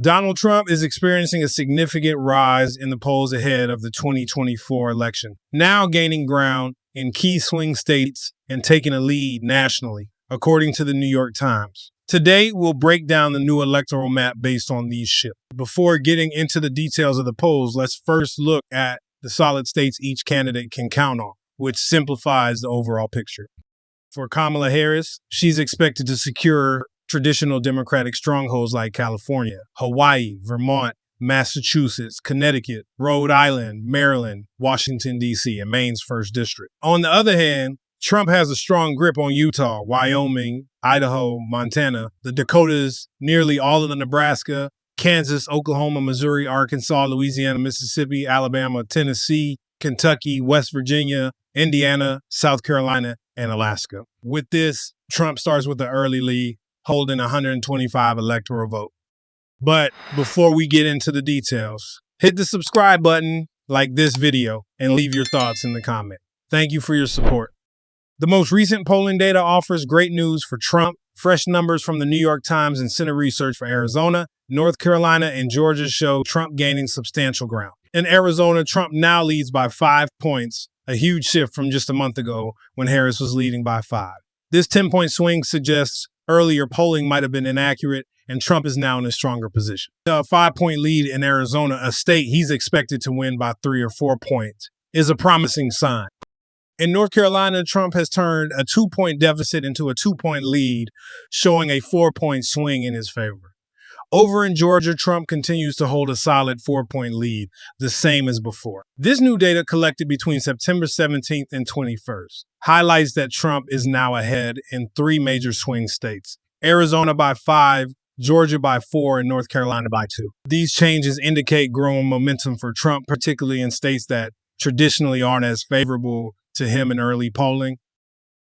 Donald Trump is experiencing a significant rise in the polls ahead of the 2024 election, now gaining ground in key swing states and taking a lead nationally, according to the New York Times. Today, we'll break down the new electoral map based on these shifts. Before getting into the details of the polls, let's first look at the solid states each candidate can count on, which simplifies the overall picture. For Kamala Harris, she's expected to secure traditional Democratic strongholds like California, Hawaii, Vermont, Massachusetts, Connecticut, Rhode Island, Maryland, Washington, D.C., and Maine's 1st District. On the other hand, Trump has a strong grip on Utah, Wyoming, Idaho, Montana, the Dakotas, nearly all of the Nebraska, Kansas, Oklahoma, Missouri, Arkansas, Louisiana, Mississippi, Alabama, Tennessee, Kentucky, West Virginia, Indiana, South Carolina, and Alaska. With this, Trump starts with an early lead, holding 125 electoral votes. But before we get into the details, hit the subscribe button, like this video, and leave your thoughts in the comment. Thank you for your support. The most recent polling data offers great news for Trump. Fresh numbers from the New York Times and Center Research for Arizona, North Carolina, and Georgia show Trump gaining substantial ground. In Arizona, Trump now leads by 5 points, a huge shift from just a month ago when Harris was leading by 5. This 10-point swing suggests earlier polling might have been inaccurate, and Trump is now in a stronger position. A 5-point lead in Arizona, a state he's expected to win by 3 or 4 points, is a promising sign. In North Carolina, Trump has turned a 2-point deficit into a 2-point lead, showing a 4-point swing in his favor. Over in Georgia, Trump continues to hold a solid 4-point lead, the same as before. This new data collected between September 17th and 21st highlights that Trump is now ahead in 3 major swing states: Arizona by 5, Georgia by 4, and North Carolina by 2. These changes indicate growing momentum for Trump, particularly in states that traditionally aren't as favorable to him in early polling.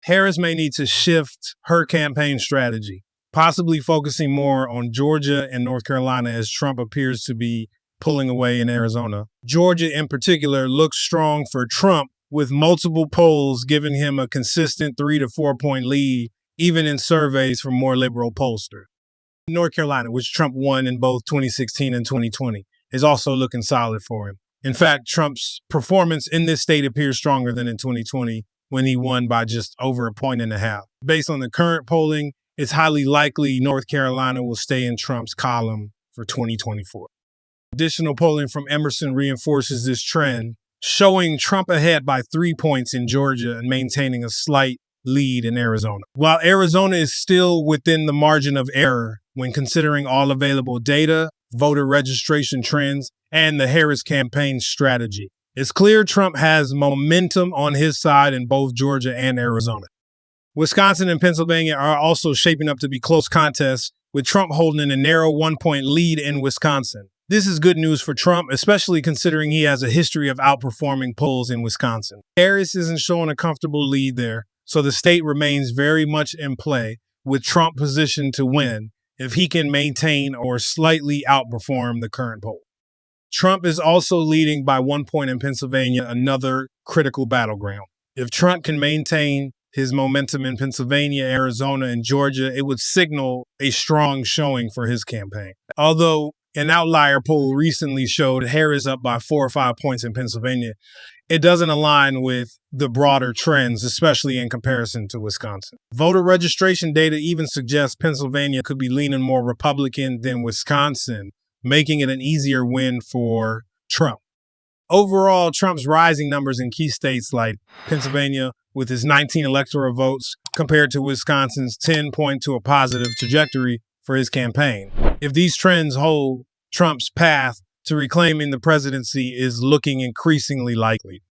Harris may need to shift her campaign strategy, possibly focusing more on Georgia and North Carolina as Trump appears to be pulling away in Arizona. Georgia in particular looks strong for Trump, with multiple polls giving him a consistent 3 to 4 point lead, even in surveys from more liberal pollsters. North Carolina, which Trump won in both 2016 and 2020, is also looking solid for him. In fact, Trump's performance in this state appears stronger than in 2020 when he won by just over 1.5 points. Based on the current polling, it's highly likely North Carolina will stay in Trump's column for 2024. Additional polling from Emerson reinforces this trend, showing Trump ahead by 3 points in Georgia and maintaining a slight lead in Arizona. While Arizona is still within the margin of error when considering all available data, voter registration trends, and the Harris campaign strategy, it's clear Trump has momentum on his side in both Georgia and Arizona. Wisconsin and Pennsylvania are also shaping up to be close contests, with Trump holding a narrow 1-point lead in Wisconsin. This is good news for Trump, especially considering he has a history of outperforming polls in Wisconsin. Harris isn't showing a comfortable lead there, so the state remains very much in play, with Trump positioned to win if he can maintain or slightly outperform the current poll. Trump is also leading by 1 point in Pennsylvania, another critical battleground. If Trump can maintain his momentum in Pennsylvania, Arizona, and Georgia, it would signal a strong showing for his campaign. Although an outlier poll recently showed Harris up by 4 or 5 points in Pennsylvania, it doesn't align with the broader trends, especially in comparison to Wisconsin. Voter registration data even suggests Pennsylvania could be leaning more Republican than Wisconsin, making it an easier win for Trump. Overall, Trump's rising numbers in key states like Pennsylvania, with his 19 electoral votes, compared to Wisconsin's 10, point to a positive trajectory for his campaign. If these trends hold, Trump's path to reclaiming the presidency is looking increasingly likely.